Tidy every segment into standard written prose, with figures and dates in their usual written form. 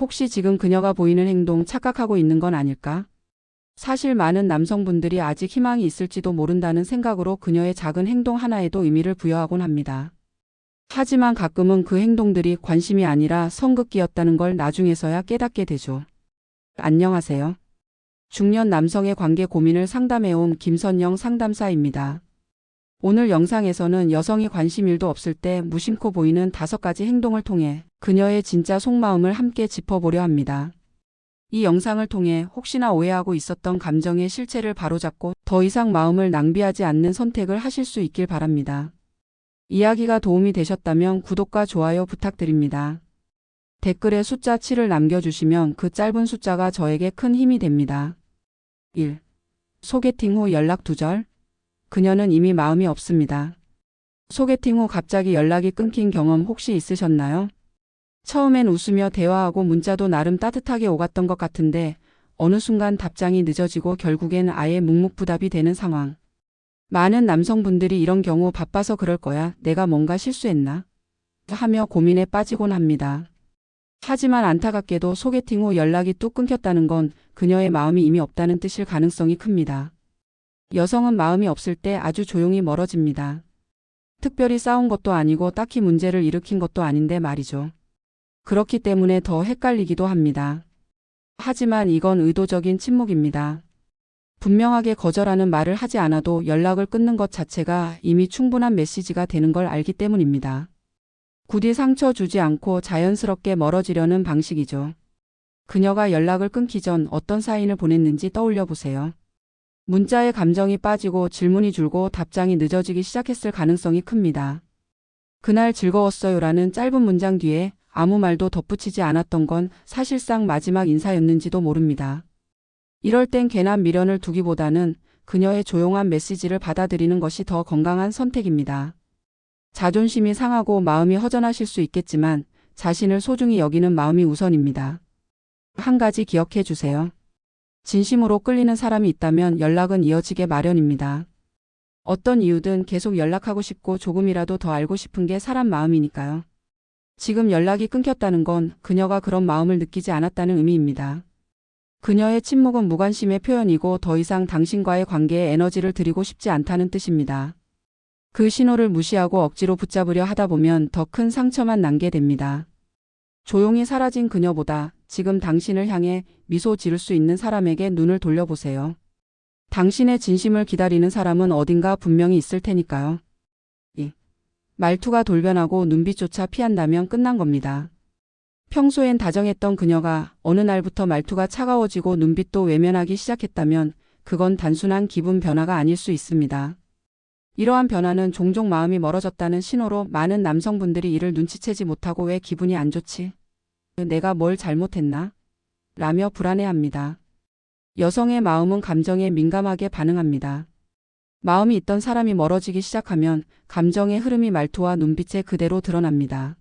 혹시 지금 그녀가 보이는 행동 착각하고 있는 건 아닐까? 사실 많은 남성분들이 아직 희망이 있을지도 모른다는 생각으로 그녀의 작은 행동 하나에도 의미를 부여하곤 합니다. 하지만 가끔은 그 행동들이 관심이 아니라 성급기였다는 걸 나중에서야 깨닫게 되죠. 안녕하세요. 중년 남성의 관계 고민을 상담해온 김선영 상담사입니다. 오늘 영상에서는 여성이 관심 1도 없을 때 무심코 보이는 5가지 행동을 통해 그녀의 진짜 속마음을 함께 짚어보려 합니다. 이 영상을 통해 혹시나 오해하고 있었던 감정의 실체를 바로잡고 더 이상 마음을 낭비하지 않는 선택을 하실 수 있길 바랍니다. 이야기가 도움이 되셨다면 구독과 좋아요 부탁드립니다. 댓글에 숫자 7을 남겨주시면 그 짧은 숫자가 저에게 큰 힘이 됩니다. 1. 소개팅 후 연락 두절. 그녀는 이미 마음이 없습니다. 소개팅 후 갑자기 연락이 끊긴 경험 혹시 있으셨나요? 처음엔 웃으며 대화하고 문자도 나름 따뜻하게 오갔던 것 같은데 어느 순간 답장이 늦어지고 결국엔 아예 묵묵부답이 되는 상황. 많은 남성분들이 이런 경우 바빠서 그럴 거야, 내가 뭔가 실수했나? 하며 고민에 빠지곤 합니다. 하지만 안타깝게도 소개팅 후 연락이 뚝 끊겼다는 건 그녀의 마음이 이미 없다는 뜻일 가능성이 큽니다. 여성은 마음이 없을 때 아주 조용히 멀어집니다. 특별히 싸운 것도 아니고 딱히 문제를 일으킨 것도 아닌데 말이죠. 그렇기 때문에 더 헷갈리기도 합니다. 하지만 이건 의도적인 침묵입니다. 분명하게 거절하는 말을 하지 않아도 연락을 끊는 것 자체가 이미 충분한 메시지가 되는 걸 알기 때문입니다. 굳이 상처 주지 않고 자연스럽게 멀어지려는 방식이죠. 그녀가 연락을 끊기 전 어떤 사인을 보냈는지 떠올려 보세요. 문자에 감정이 빠지고 질문이 줄고 답장이 늦어지기 시작했을 가능성이 큽니다. 그날 즐거웠어요라는 짧은 문장 뒤에 아무 말도 덧붙이지 않았던 건 사실상 마지막 인사였는지도 모릅니다. 이럴 땐 괜한 미련을 두기보다는 그녀의 조용한 메시지를 받아들이는 것이 더 건강한 선택입니다. 자존심이 상하고 마음이 허전하실 수 있겠지만 자신을 소중히 여기는 마음이 우선입니다. 한 가지 기억해 주세요. 진심으로 끌리는 사람이 있다면 연락은 이어지게 마련입니다. 어떤 이유든 계속 연락하고 싶고 조금이라도 더 알고 싶은 게 사람 마음이니까요. 지금 연락이 끊겼다는 건 그녀가 그런 마음을 느끼지 않았다는 의미입니다. 그녀의 침묵은 무관심의 표현이고 더 이상 당신과의 관계에 에너지를 들이고 싶지 않다는 뜻입니다. 그 신호를 무시하고 억지로 붙잡으려 하다 보면 더 큰 상처만 남게 됩니다. 조용히 사라진 그녀보다 지금 당신을 향해 미소 지을 수 있는 사람에게 눈을 돌려보세요. 당신의 진심을 기다리는 사람은 어딘가 분명히 있을 테니까요. 2. 말투가 돌변하고 눈빛조차 피한다면 끝난 겁니다. 평소엔 다정했던 그녀가 어느 날부터 말투가 차가워지고 눈빛도 외면하기 시작했다면 그건 단순한 기분 변화가 아닐 수 있습니다. 이러한 변화는 종종 마음이 멀어졌다는 신호로 많은 남성분들이 이를 눈치채지 못하고 왜 기분이 안 좋지? 내가 뭘 잘못했나? 라며 불안해합니다. 여성의 마음은 감정에 민감하게 반응합니다. 마음이 있던 사람이 멀어지기 시작하면 감정의 흐름이 말투와 눈빛에 그대로 드러납니다.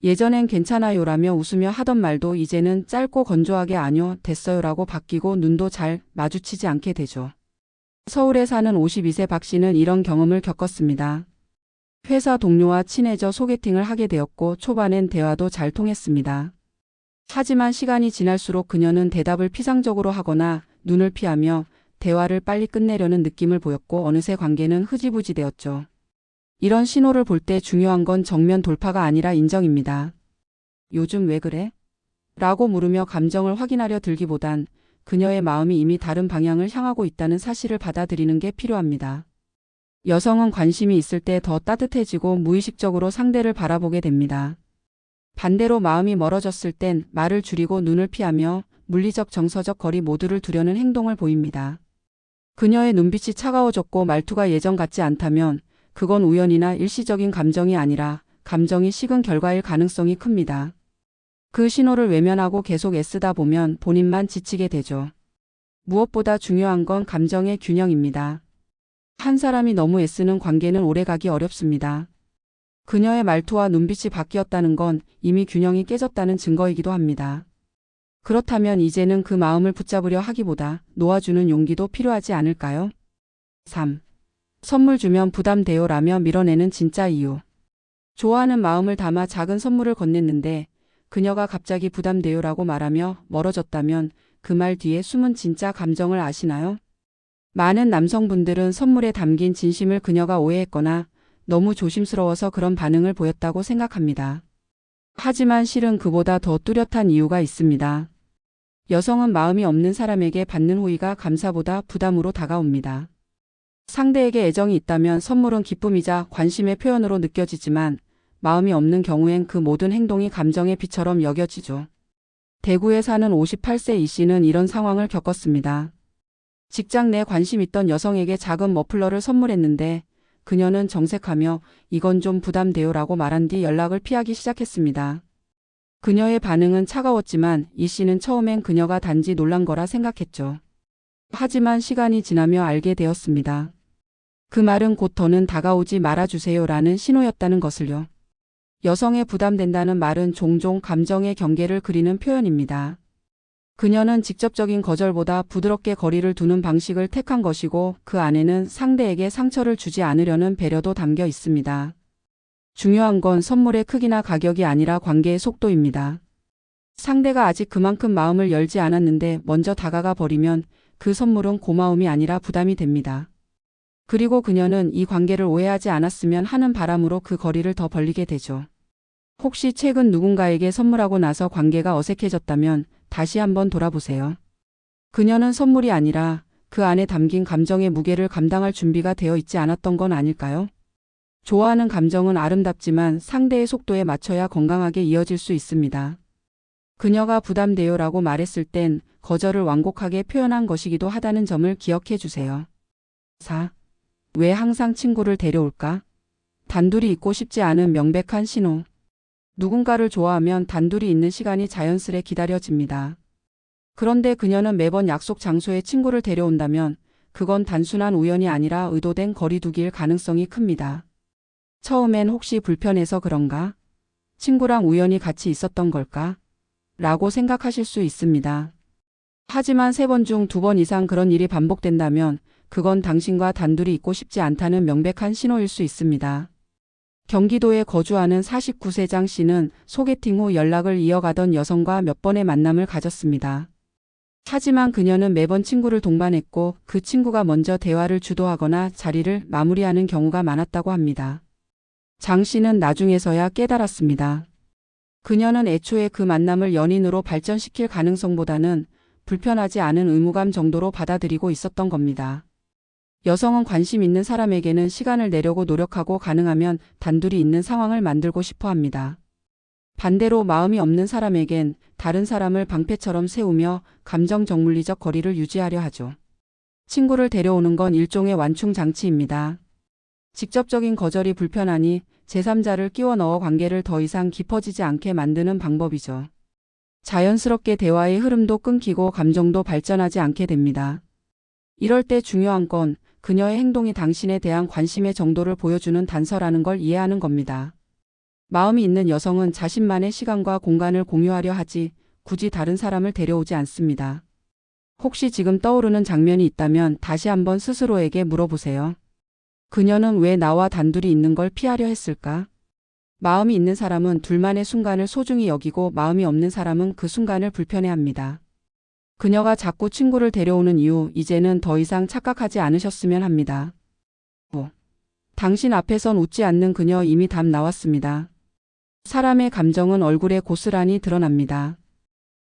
예전엔 괜찮아요라며 웃으며 하던 말도 이제는 짧고 건조하게 아뇨, 됐어요라고 바뀌고 눈도 잘 마주치지 않게 되죠. 서울에 사는 52세 박 씨는 이런 경험을 겪었습니다. 회사 동료와 친해져 소개팅을 하게 되었고 초반엔 대화도 잘 통했습니다. 하지만 시간이 지날수록 그녀는 대답을 피상적으로 하거나 눈을 피하며 대화를 빨리 끝내려는 느낌을 보였고 어느새 관계는 흐지부지 되었죠. 이런 신호를 볼 때 중요한 건 정면 돌파가 아니라 인정입니다. 요즘 왜 그래? 라고 물으며 감정을 확인하려 들기보단 그녀의 마음이 이미 다른 방향을 향하고 있다는 사실을 받아들이는 게 필요합니다. 여성은 관심이 있을 때 더 따뜻해지고 무의식적으로 상대를 바라보게 됩니다. 반대로 마음이 멀어졌을 땐 말을 줄이고 눈을 피하며 물리적 정서적 거리 모두를 두려는 행동을 보입니다. 그녀의 눈빛이 차가워졌고 말투가 예전 같지 않다면 그건 우연이나 일시적인 감정이 아니라 감정이 식은 결과일 가능성이 큽니다. 그 신호를 외면하고 계속 애쓰다 보면 본인만 지치게 되죠. 무엇보다 중요한 건 감정의 균형입니다. 한 사람이 너무 애쓰는 관계는 오래가기 어렵습니다. 그녀의 말투와 눈빛이 바뀌었다는 건 이미 균형이 깨졌다는 증거이기도 합니다. 그렇다면 이제는 그 마음을 붙잡으려 하기보다 놓아주는 용기도 필요하지 않을까요? 3. 선물 주면 부담돼요라며 밀어내는 진짜 이유. 좋아하는 마음을 담아 작은 선물을 건넸는데 그녀가 갑자기 부담돼요라고 말하며 멀어졌다면 그 말 뒤에 숨은 진짜 감정을 아시나요? 많은 남성분들은 선물에 담긴 진심을 그녀가 오해했거나 너무 조심스러워서 그런 반응을 보였다고 생각합니다. 하지만 실은 그보다 더 뚜렷한 이유가 있습니다. 여성은 마음이 없는 사람에게 받는 호의가 감사보다 부담으로 다가옵니다. 상대에게 애정이 있다면 선물은 기쁨이자 관심의 표현으로 느껴지지만 마음이 없는 경우엔 그 모든 행동이 감정의 비처럼 여겨지죠. 대구에 사는 58세 이 씨는 이런 상황을 겪었습니다. 직장 내 관심 있던 여성에게 작은 머플러를 선물했는데 그녀는 정색하며 이건 좀 부담돼요라고 말한 뒤 연락을 피하기 시작했습니다. 그녀의 반응은 차가웠지만 이 씨는 처음엔 그녀가 단지 놀란 거라 생각했죠. 하지만 시간이 지나며 알게 되었습니다. 그 말은 곧 더는 다가오지 말아주세요라는 신호였다는 것을요. 여성의 부담된다는 말은 종종 감정의 경계를 그리는 표현입니다. 그녀는 직접적인 거절보다 부드럽게 거리를 두는 방식을 택한 것이고 그 안에는 상대에게 상처를 주지 않으려는 배려도 담겨 있습니다. 중요한 건 선물의 크기나 가격이 아니라 관계의 속도입니다. 상대가 아직 그만큼 마음을 열지 않았는데 먼저 다가가 버리면 그 선물은 고마움이 아니라 부담이 됩니다. 그리고 그녀는 이 관계를 오해하지 않았으면 하는 바람으로 그 거리를 더 벌리게 되죠. 혹시 최근 누군가에게 선물하고 나서 관계가 어색해졌다면 다시 한번 돌아보세요. 그녀는 선물이 아니라 그 안에 담긴 감정의 무게를 감당할 준비가 되어 있지 않았던 건 아닐까요? 좋아하는 감정은 아름답지만 상대의 속도에 맞춰야 건강하게 이어질 수 있습니다. 그녀가 부담돼요라고 말했을 땐 거절을 완곡하게 표현한 것이기도 하다는 점을 기억해 주세요. 4. 왜 항상 친구를 데려올까? 단둘이 있고 싶지 않은 명백한 신호. 누군가를 좋아하면 단둘이 있는 시간이 자연스레 기다려집니다. 그런데 그녀는 매번 약속 장소에 친구를 데려온다면 그건 단순한 우연이 아니라 의도된 거리두기일 가능성이 큽니다. 처음엔 혹시 불편해서 그런가? 친구랑 우연히 같이 있었던 걸까? 라고 생각하실 수 있습니다. 하지만 3번 중 2번 이상 그런 일이 반복된다면 그건 당신과 단둘이 있고 싶지 않다는 명백한 신호일 수 있습니다. 경기도에 거주하는 49세 장 씨는 소개팅 후 연락을 이어가던 여성과 몇 번의 만남을 가졌습니다. 하지만 그녀는 매번 친구를 동반했고 그 친구가 먼저 대화를 주도하거나 자리를 마무리하는 경우가 많았다고 합니다. 장 씨는 나중에서야 깨달았습니다. 그녀는 애초에 그 만남을 연인으로 발전시킬 가능성보다는 불편하지 않은 의무감 정도로 받아들이고 있었던 겁니다. 여성은 관심 있는 사람에게는 시간을 내려고 노력하고 가능하면 단둘이 있는 상황을 만들고 싶어 합니다. 반대로 마음이 없는 사람에겐 다른 사람을 방패처럼 세우며 감정적 물리적 거리를 유지하려 하죠. 친구를 데려오는 건 일종의 완충 장치입니다. 직접적인 거절이 불편하니 제3자를 끼워 넣어 관계를 더 이상 깊어지지 않게 만드는 방법이죠. 자연스럽게 대화의 흐름도 끊기고 감정도 발전하지 않게 됩니다. 이럴 때 중요한 건 그녀의 행동이 당신에 대한 관심의 정도를 보여주는 단서라는 걸 이해하는 겁니다. 마음이 있는 여성은 자신만의 시간과 공간을 공유하려 하지 굳이 다른 사람을 데려오지 않습니다. 혹시 지금 떠오르는 장면이 있다면 다시 한번 스스로에게 물어보세요. 그녀는 왜 나와 단둘이 있는 걸 피하려 했을까? 마음이 있는 사람은 둘만의 순간을 소중히 여기고 마음이 없는 사람은 그 순간을 불편해합니다. 그녀가 자꾸 친구를 데려오는 이유, 이제는 더 이상 착각하지 않으셨으면 합니다. 5. 당신 앞에선 웃지 않는 그녀. 이미 답 나왔습니다. 사람의 감정은 얼굴에 고스란히 드러납니다.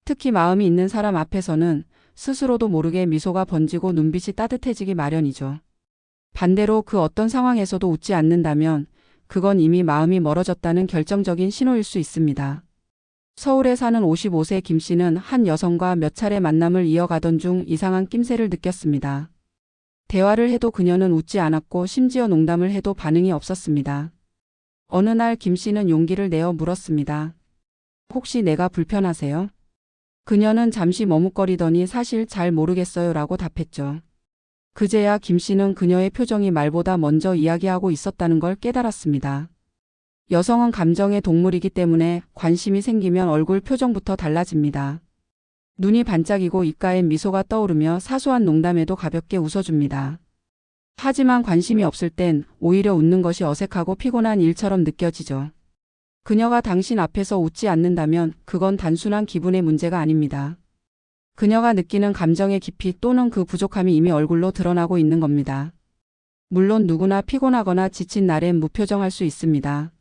특히 마음이 있는 사람 앞에서는 스스로도 모르게 미소가 번지고 눈빛이 따뜻해지기 마련이죠. 반대로 그 어떤 상황에서도 웃지 않는다면 그건 이미 마음이 멀어졌다는 결정적인 신호일 수 있습니다. 서울에 사는 55세 김 씨는 한 여성과 몇 차례 만남을 이어가던 중 이상한 낌새를 느꼈습니다. 대화를 해도 그녀는 웃지 않았고 심지어 농담을 해도 반응이 없었습니다. 어느 날 김 씨는 용기를 내어 물었습니다. 혹시 내가 불편하세요? 그녀는 잠시 머뭇거리더니 사실 잘 모르겠어요 라고 답했죠. 그제야 김 씨는 그녀의 표정이 말보다 먼저 이야기하고 있었다는 걸 깨달았습니다. 여성은 감정의 동물이기 때문에 관심이 생기면 얼굴 표정부터 달라집니다. 눈이 반짝이고 입가엔 미소가 떠오르며 사소한 농담에도 가볍게 웃어줍니다. 하지만 관심이 없을 땐 오히려 웃는 것이 어색하고 피곤한 일처럼 느껴지죠. 그녀가 당신 앞에서 웃지 않는다면 그건 단순한 기분의 문제가 아닙니다. 그녀가 느끼는 감정의 깊이 또는 그 부족함이 이미 얼굴로 드러나고 있는 겁니다. 물론 누구나 피곤하거나 지친 날엔 무표정할 수 있습니다.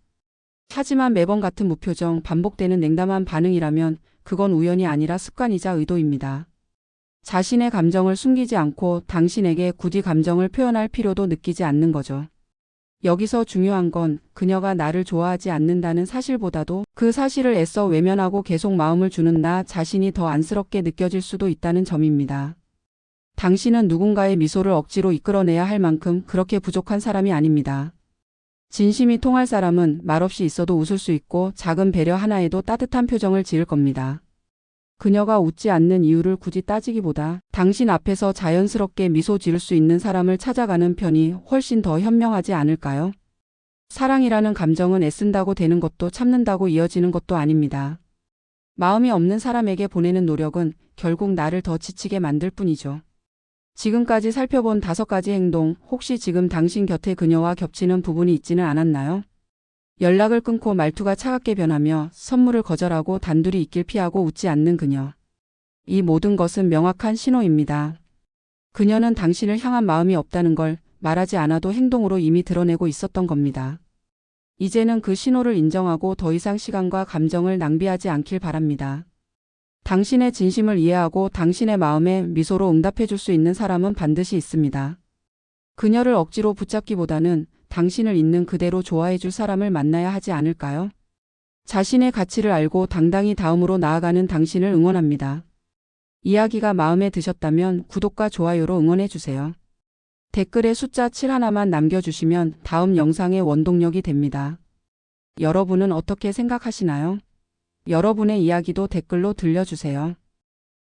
하지만 매번 같은 무표정, 반복되는 냉담한 반응이라면 그건 우연이 아니라 습관이자 의도입니다. 자신의 감정을 숨기지 않고 당신에게 굳이 감정을 표현할 필요도 느끼지 않는 거죠. 여기서 중요한 건 그녀가 나를 좋아하지 않는다는 사실보다도 그 사실을 애써 외면하고 계속 마음을 주는 나 자신이 더 안쓰럽게 느껴질 수도 있다는 점입니다. 당신은 누군가의 미소를 억지로 이끌어내야 할 만큼 그렇게 부족한 사람이 아닙니다. 진심이 통할 사람은 말없이 있어도 웃을 수 있고 작은 배려 하나에도 따뜻한 표정을 지을 겁니다. 그녀가 웃지 않는 이유를 굳이 따지기보다 당신 앞에서 자연스럽게 미소 지을 수 있는 사람을 찾아가는 편이 훨씬 더 현명하지 않을까요? 사랑이라는 감정은 애쓴다고 되는 것도 참는다고 이어지는 것도 아닙니다. 마음이 없는 사람에게 보내는 노력은 결국 나를 더 지치게 만들 뿐이죠. 지금까지 살펴본 5가지 행동, 혹시 지금 당신 곁에 그녀와 겹치는 부분이 있지는 않았나요? 연락을 끊고 말투가 차갑게 변하며 선물을 거절하고 단둘이 있길 피하고 웃지 않는 그녀. 이 모든 것은 명확한 신호입니다. 그녀는 당신을 향한 마음이 없다는 걸 말하지 않아도 행동으로 이미 드러내고 있었던 겁니다. 이제는 그 신호를 인정하고 더 이상 시간과 감정을 낭비하지 않길 바랍니다. 당신의 진심을 이해하고 당신의 마음에 미소로 응답해 줄 수 있는 사람은 반드시 있습니다. 그녀를 억지로 붙잡기보다는 당신을 있는 그대로 좋아해 줄 사람을 만나야 하지 않을까요? 자신의 가치를 알고 당당히 다음으로 나아가는 당신을 응원합니다. 이야기가 마음에 드셨다면 구독과 좋아요로 응원해 주세요. 댓글에 숫자 7 하나만 남겨주시면 다음 영상의 원동력이 됩니다. 여러분은 어떻게 생각하시나요? 여러분의 이야기도 댓글로 들려주세요.